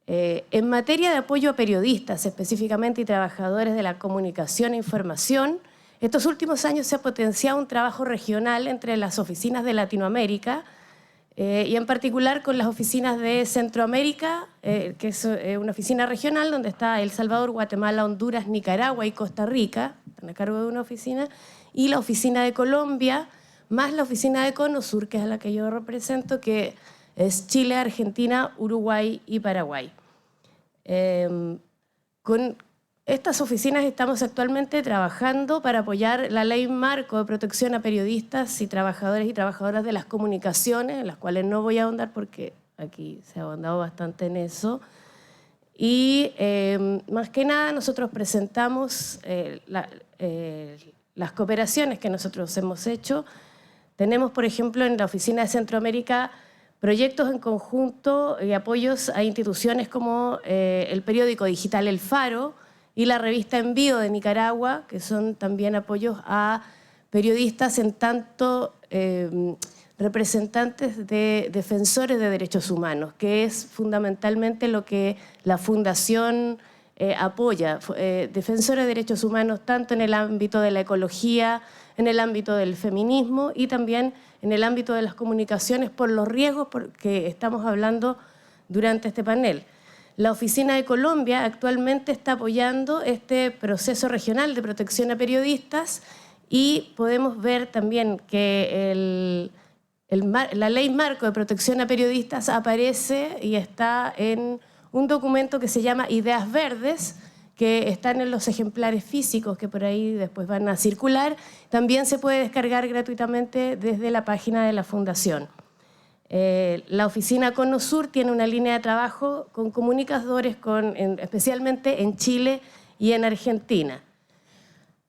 En materia de apoyo a periodistas específicamente y trabajadores de la comunicación e información, estos últimos años se ha potenciado un trabajo regional entre las oficinas de Latinoamérica y en particular con las oficinas de Centroamérica, que es una oficina regional donde está El Salvador, Guatemala, Honduras, Nicaragua y Costa Rica, están a cargo de una oficina, y la oficina de Colombia, más la oficina de Conosur, que es a la que yo represento, que es Chile, Argentina, Uruguay y Paraguay. Con estas oficinas estamos actualmente trabajando para apoyar la Ley Marco de Protección a Periodistas y Trabajadores y Trabajadoras de las Comunicaciones, en las cuales no voy a ahondar porque aquí se ha ahondado bastante en eso. Y más que nada nosotros presentamos las cooperaciones que nosotros hemos hecho. Tenemos, por ejemplo, en la Oficina de Centroamérica proyectos en conjunto y apoyos a instituciones como el periódico digital El Faro y la revista Envío de Nicaragua, que son también apoyos a periodistas en tanto representantes de defensores de derechos humanos, que es fundamentalmente lo que la Fundación apoya. Defensores de derechos humanos tanto en el ámbito de la ecología, en el ámbito del feminismo y también en el ámbito de las comunicaciones por los riesgos que estamos hablando durante este panel. La Oficina de Colombia actualmente está apoyando este proceso regional de protección a periodistas y podemos ver también que la Ley Marco de Protección a Periodistas aparece y está en un documento que se llama Ideas Verdes, que están en los ejemplares físicos que por ahí después van a circular. También se puede descargar gratuitamente desde la página de la Fundación. La oficina CONOSUR tiene una línea de trabajo con comunicadores, especialmente en Chile y en Argentina.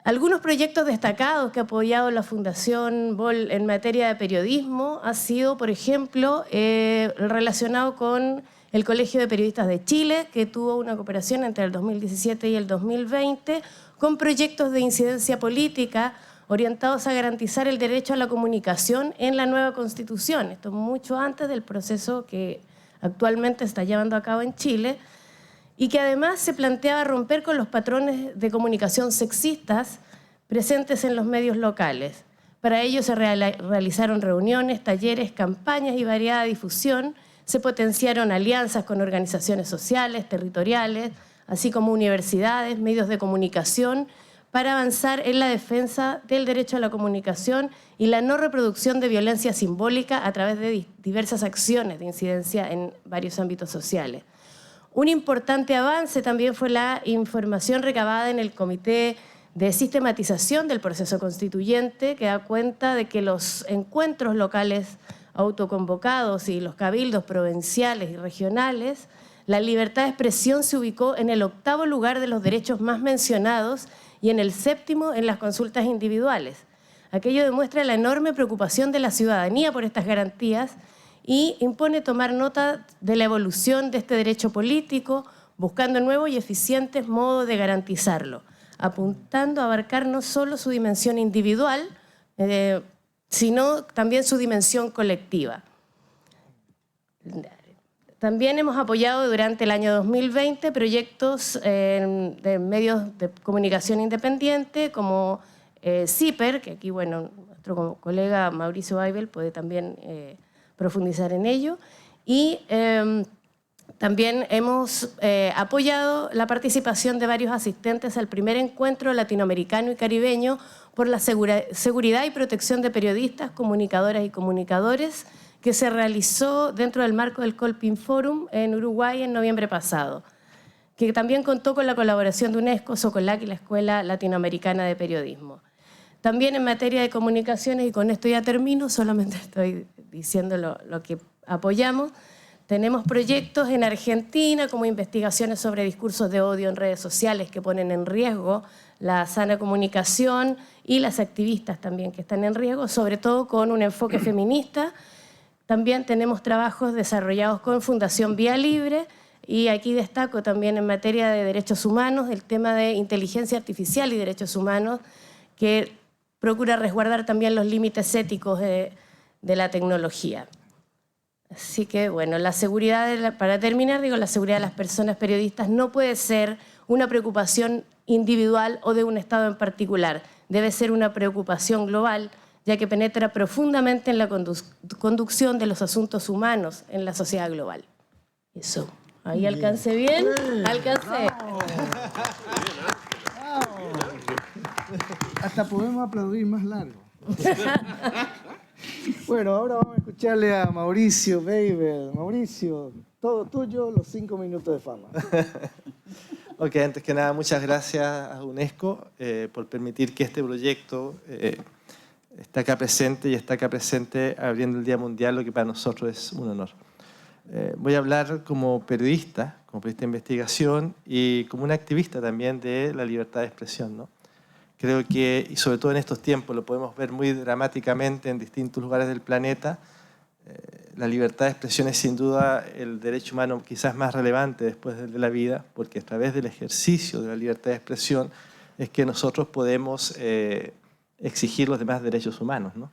Algunos proyectos destacados que ha apoyado la Fundación BOL en materia de periodismo ha sido, por ejemplo, relacionado con el Colegio de Periodistas de Chile, que tuvo una cooperación entre el 2017 y el 2020 con proyectos de incidencia política orientados a garantizar el derecho a la comunicación en la nueva Constitución. Esto mucho antes del proceso que actualmente está llevando a cabo en Chile y que además se planteaba romper con los patrones de comunicación sexistas presentes en los medios locales. Para ello se realizaron reuniones, talleres, campañas y variada difusión. Se potenciaron alianzas con organizaciones sociales, territoriales, así como universidades, medios de comunicación, para avanzar en la defensa del derecho a la comunicación y la no reproducción de violencia simbólica a través de diversas acciones de incidencia en varios ámbitos sociales. Un importante avance también fue la información recabada en el Comité de Sistematización del Proceso Constituyente, que da cuenta de que los encuentros locales autoconvocados y los cabildos provinciales y regionales, la libertad de expresión se ubicó en el 8º lugar de los derechos más mencionados y en el 7º en las consultas individuales. Aquello demuestra la enorme preocupación de la ciudadanía por estas garantías y impone tomar nota de la evolución de este derecho político, buscando nuevos y eficientes modos de garantizarlo, apuntando a abarcar no solo su dimensión individual, sino también su dimensión colectiva. También hemos apoyado durante el año 2020 proyectos de medios de comunicación independiente como CIPER, que aquí bueno, nuestro colega Mauricio Weibel puede también profundizar en ello, y también hemos apoyado la participación de varios asistentes al primer encuentro latinoamericano y caribeño por la seguridad y protección de periodistas, comunicadoras y comunicadores, que se realizó dentro del marco del Colpin Forum en Uruguay en noviembre pasado, que también contó con la colaboración de UNESCO, SOCOLAC y la Escuela Latinoamericana de Periodismo. También en materia de comunicaciones, y con esto ya termino, solamente estoy diciendo lo que apoyamos, tenemos proyectos en Argentina como investigaciones sobre discursos de odio en redes sociales que ponen en riesgo la sana comunicación y las activistas también que están en riesgo, sobre todo con un enfoque feminista. También tenemos trabajos desarrollados con Fundación Vía Libre y aquí destaco también en materia de derechos humanos el tema de inteligencia artificial y derechos humanos que procura resguardar también los límites éticos de la tecnología. Así que, bueno, la seguridad, para terminar, digo, la seguridad de las personas periodistas no puede ser una preocupación individual o de un Estado en particular. Debe ser una preocupación global, ya que penetra profundamente en la conducción de los asuntos humanos en la sociedad global. Eso. ¿Ahí alcancé bien? Alcancé. Hasta podemos aplaudir más largo. Bueno, ahora vamos a escucharle a Mauricio Weber. Mauricio, todo tuyo, los 5 minutos de fama. Ok, antes que nada, muchas gracias a UNESCO por permitir que este proyecto esté acá presente y está acá presente abriendo el Día Mundial, lo que para nosotros es un honor. Voy a hablar como periodista de investigación y como un activista también de la libertad de expresión, ¿no? Creo que, y sobre todo en estos tiempos, lo podemos ver muy dramáticamente en distintos lugares del planeta. La libertad de expresión es sin duda el derecho humano quizás más relevante después de la vida, porque a través del ejercicio de la libertad de expresión es que nosotros podemos exigir los demás derechos humanos, ¿no?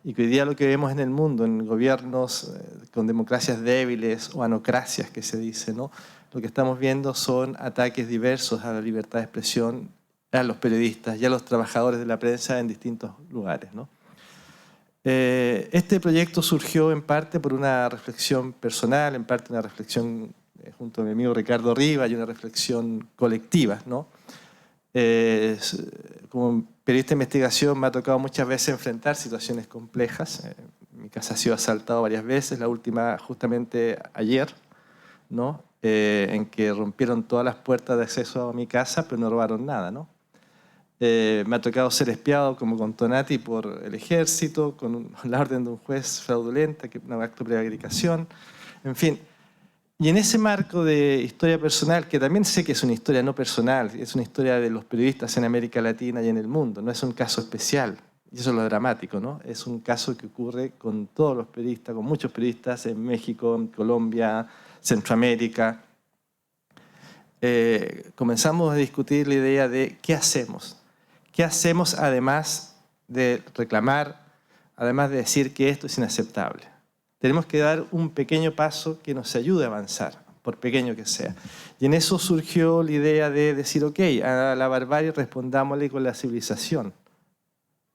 Y que hoy día lo que vemos en el mundo, en gobiernos con democracias débiles o anocracias que se dice, ¿no? Lo que estamos viendo son ataques diversos a la libertad de expresión, a los periodistas y a los trabajadores de la prensa en distintos lugares, ¿no? Este proyecto surgió en parte por una reflexión personal, en parte una reflexión junto a mi amigo Ricardo Rivas y una reflexión colectiva, ¿no? Como periodista de investigación me ha tocado muchas veces enfrentar situaciones complejas. Mi casa ha sido asaltada varias veces, la última justamente ayer, ¿no? En que rompieron todas las puertas de acceso a mi casa, pero no robaron nada, ¿no? Me ha tocado ser espiado, como contó Nati, por el ejército, con la orden de un juez fraudulenta, que un acto de prevaricación, en fin. Y en ese marco de historia personal, que también sé que es una historia no personal, es una historia de los periodistas en América Latina y en el mundo, no es un caso especial, y eso es lo dramático, ¿no? Es un caso que ocurre con todos los periodistas, con muchos periodistas en México, en Colombia, Centroamérica. Comenzamos a discutir la idea de qué hacemos. ¿Qué hacemos además de reclamar, además de decir que esto es inaceptable? Tenemos que dar un pequeño paso que nos ayude a avanzar, por pequeño que sea. Y en eso surgió la idea de decir, ok, a la barbarie respondámosle con la civilización.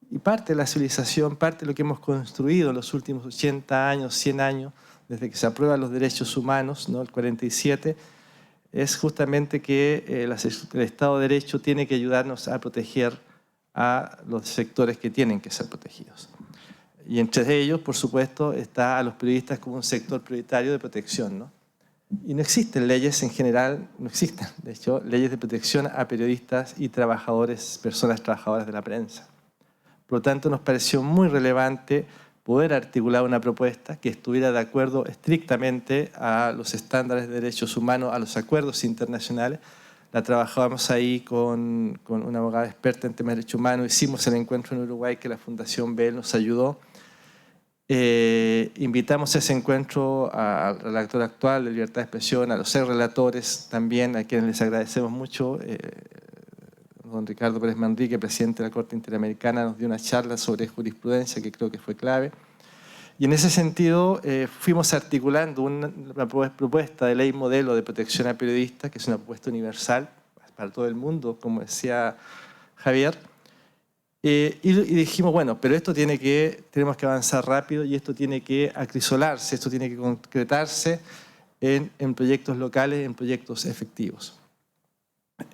Y parte de la civilización, parte de lo que hemos construido en los últimos 80 años, 100 años, desde que se aprueban los derechos humanos, ¿no? El 47, es justamente que el Estado de Derecho tiene que ayudarnos a proteger a los sectores que tienen que ser protegidos. Y entre ellos, por supuesto, está a los periodistas como un sector prioritario de protección, ¿no? Y no existen leyes en general, no existen, de hecho, leyes de protección a periodistas y trabajadores, personas trabajadoras de la prensa. Por lo tanto, nos pareció muy relevante poder articular una propuesta que estuviera de acuerdo estrictamente a los estándares de derechos humanos, a los acuerdos internacionales. La trabajamos ahí con una abogada experta en temas de derechos humanos, hicimos el encuentro en Uruguay que la Fundación Bell nos ayudó. Invitamos a ese encuentro al relator actual de libertad de expresión, a los 6 relatores también, a quienes les agradecemos mucho. Don Ricardo Pérez Manrique, presidente de la Corte Interamericana, nos dio una charla sobre jurisprudencia que creo que fue clave. Y en ese sentido fuimos articulando una propuesta de ley modelo de protección a periodistas, que es una propuesta universal para todo el mundo, como decía Javier. Y dijimos, bueno, pero esto tenemos que avanzar rápido y esto tiene que acrisolarse, esto tiene que concretarse en proyectos locales, en proyectos efectivos.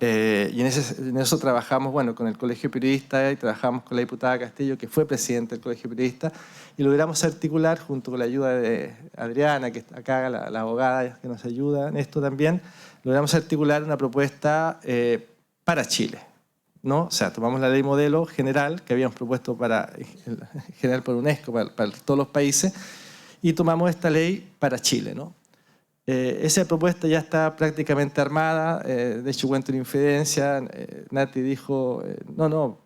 Y en eso trabajamos, bueno, con el Colegio Periodista y trabajamos con la diputada Castillo, que fue presidenta del Colegio Periodista, y logramos articular, junto con la ayuda de Adriana, que está acá, la abogada que nos ayuda en esto también, logramos articular una propuesta para Chile, ¿no? O sea, tomamos la ley modelo general que habíamos propuesto general por UNESCO, para todos los países, y tomamos esta ley para Chile, ¿no? Esa propuesta ya está prácticamente armada, de hecho cuento una infidencia, Nati dijo, no,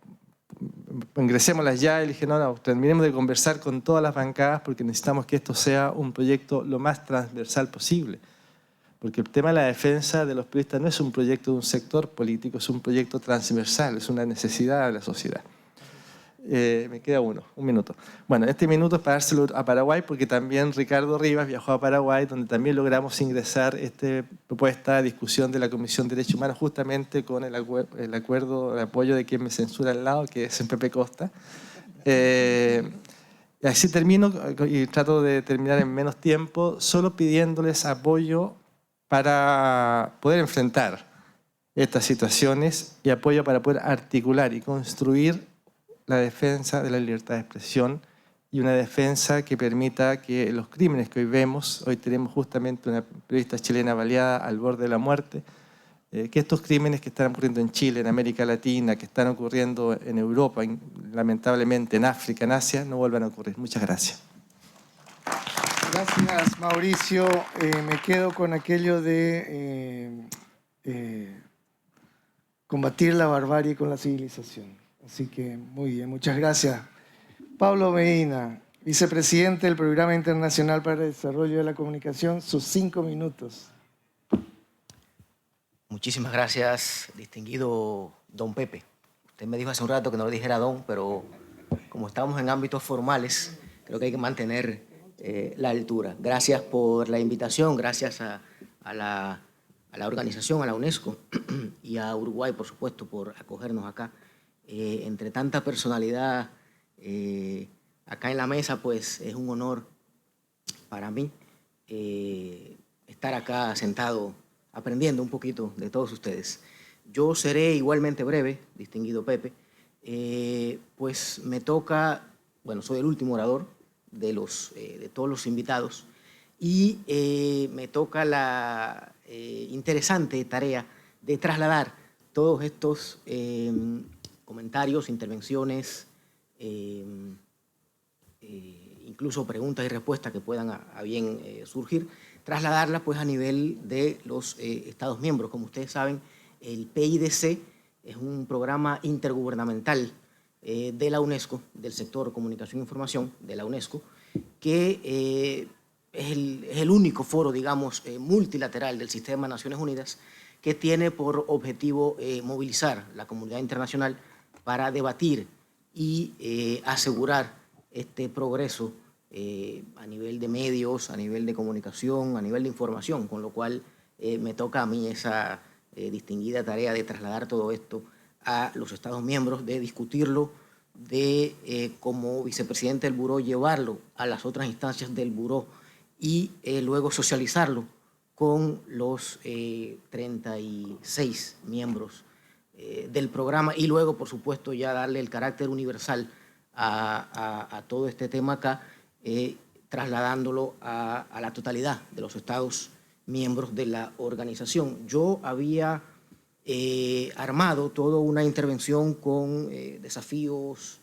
ingresémoslas ya, y le dije, no, terminemos de conversar con todas las bancadas porque necesitamos que esto sea un proyecto lo más transversal posible, porque el tema de la defensa de los periodistas no es un proyecto de un sector político, es un proyecto transversal, es una necesidad de la sociedad. Me queda un minuto. Bueno, este minuto es para dárselo a Paraguay porque también Ricardo Rivas viajó a Paraguay, donde también logramos ingresar esta propuesta de discusión de la Comisión de Derechos Humanos justamente con el acuerdo de apoyo de quien me censura al lado, que es en Pepe Costa. Así termino y trato de terminar en menos tiempo, solo pidiéndoles apoyo para poder enfrentar estas situaciones y apoyo para poder articular y construir la defensa de la libertad de expresión y una defensa que permita que los crímenes que hoy vemos, hoy tenemos justamente una periodista chilena baleada al borde de la muerte, que estos crímenes que están ocurriendo en Chile, en América Latina, que están ocurriendo en Europa, lamentablemente en África, en Asia, no vuelvan a ocurrir. Muchas gracias. Gracias, Mauricio. Me quedo con aquello de combatir la barbarie con la civilización. Así que muy bien, muchas gracias. Pablo Medina, vicepresidente del Programa Internacional para el Desarrollo de la Comunicación, sus 5 minutos. Muchísimas gracias, distinguido don Pepe. Usted me dijo hace un rato que no le dijera don, pero como estamos en ámbitos formales, creo que hay que mantener la altura. Gracias por la invitación, gracias a la organización, a la UNESCO y a Uruguay, por supuesto, por acogernos acá. Entre tanta personalidad acá en la mesa, pues es un honor para mí estar acá sentado aprendiendo un poquito de todos ustedes. Yo seré igualmente breve, distinguido Pepe, pues me toca, bueno, soy el último orador de todos los invitados y me toca la interesante tarea de trasladar todos estos comentarios, intervenciones, incluso preguntas y respuestas que puedan a bien surgir, trasladarlas pues a nivel de los Estados miembros. Como ustedes saben, el PIDC es un programa intergubernamental de la UNESCO, del sector Comunicación e Información de la UNESCO, que es el único foro, digamos, multilateral del sistema de Naciones Unidas que tiene por objetivo movilizar la comunidad internacional para debatir y asegurar este progreso a nivel de medios, a nivel de comunicación, a nivel de información, con lo cual me toca a mí esa distinguida tarea de trasladar todo esto a los Estados miembros, de discutirlo, de como vicepresidente del Buró llevarlo a las otras instancias del Buró y luego socializarlo con los 36 miembros del programa y luego, por supuesto, ya darle el carácter universal a todo este tema acá, trasladándolo a la totalidad de los Estados miembros de la organización. Yo había armado toda una intervención con desafíos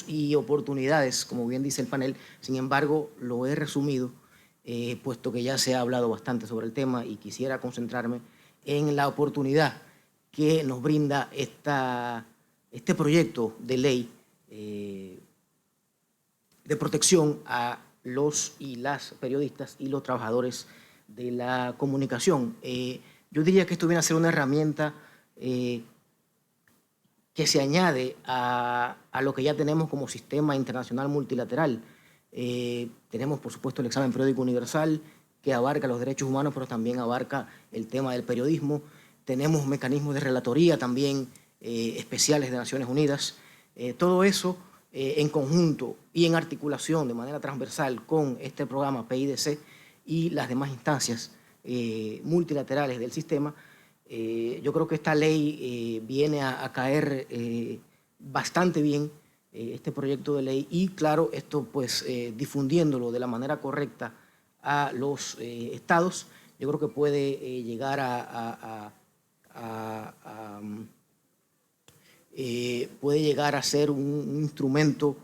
y oportunidades, como bien dice el panel. Sin embargo, lo he resumido, puesto que ya se ha hablado bastante sobre el tema y quisiera concentrarme en la oportunidad que nos brinda este proyecto de ley de protección a los y las periodistas y los trabajadores de la comunicación. Yo diría que esto viene a ser una herramienta que se añade a lo que ya tenemos como sistema internacional multilateral. Tenemos, por supuesto, el examen periódico universal, que abarca los derechos humanos, pero también abarca el tema del periodismo. Tenemos mecanismos de relatoría también especiales de Naciones Unidas. Todo eso en conjunto y en articulación de manera transversal con este programa PIDC y las demás instancias multilaterales del sistema, yo creo que esta ley viene a caer bastante bien, este proyecto de ley, y claro, esto pues difundiéndolo de la manera correcta a los estados, yo creo que puede llegar puede llegar a ser un instrumento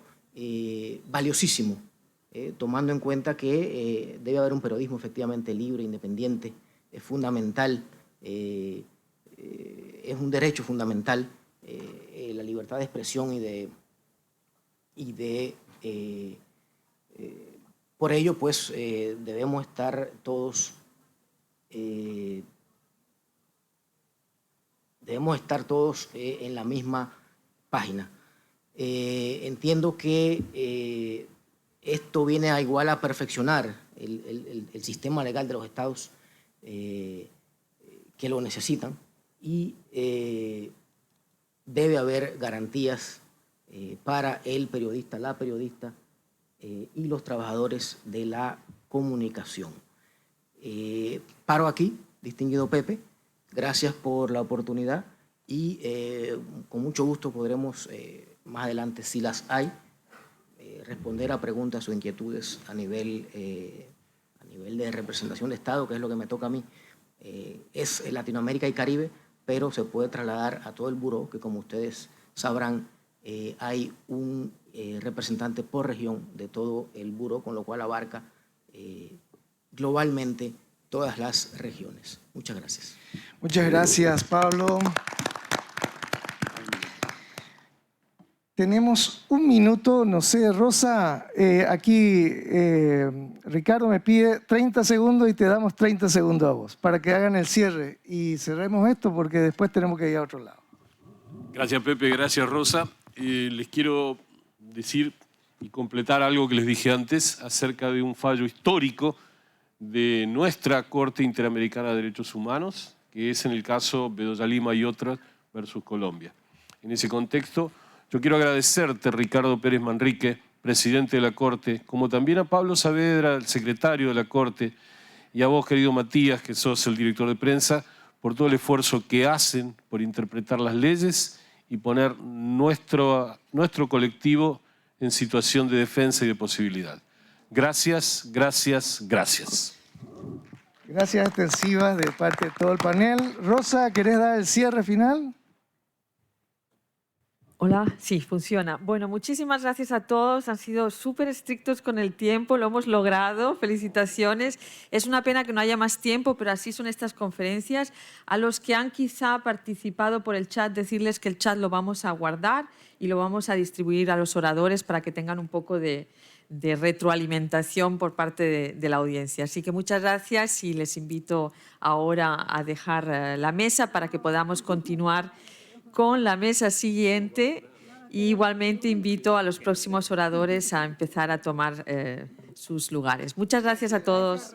valiosísimo, tomando en cuenta que debe haber un periodismo efectivamente libre, independiente, es fundamental, es un derecho fundamental la libertad de expresión por ello pues debemos estar todos en la misma página. Entiendo que esto viene a igual a perfeccionar el sistema legal de los estados que lo necesitan y debe haber garantías para el periodista, la periodista y los trabajadores de la comunicación. Paro aquí, distinguido Pepe. Gracias por la oportunidad y con mucho gusto podremos más adelante, si las hay, responder a preguntas o inquietudes a nivel de representación de Estado, que es lo que me toca a mí. Es Latinoamérica y Caribe, pero se puede trasladar a todo el buró, que como ustedes sabrán, hay un representante por región de todo el buró, con lo cual abarca globalmente todas las regiones. Muchas gracias. Muchas gracias, Pablo. Tenemos un minuto, no sé, Rosa, aquí Ricardo me pide 30 segundos y te damos 30 segundos a vos para que hagan el cierre y cerremos esto porque después tenemos que ir a otro lado. Gracias, Pepe, gracias, Rosa. Les quiero decir y completar algo que les dije antes acerca de un fallo histórico de nuestra Corte Interamericana de Derechos Humanos, que es en el caso Bedoya Lima y otras versus Colombia. En ese contexto, yo quiero agradecerte, Ricardo Pérez Manrique, presidente de la Corte, como también a Pablo Saavedra, el secretario de la Corte, y a vos, querido Matías, que sos el director de prensa, por todo el esfuerzo que hacen por interpretar las leyes y poner nuestro colectivo en situación de defensa y de posibilidad. Gracias, gracias, gracias. Gracias extensivas de parte de todo el panel. Rosa, ¿querés dar el cierre final? Hola, sí, funciona. Bueno, muchísimas gracias a todos. Han sido súper estrictos con el tiempo, lo hemos logrado. Felicitaciones. Es una pena que no haya más tiempo, pero así son estas conferencias. A los que han quizá participado por el chat, decirles que el chat lo vamos a guardar y lo vamos a distribuir a los oradores para que tengan un poco de retroalimentación por parte de la audiencia. Así que muchas gracias y les invito ahora a dejar la mesa para que podamos continuar con la mesa siguiente. Y igualmente invito a los próximos oradores a empezar a tomar sus lugares. Muchas gracias a todos.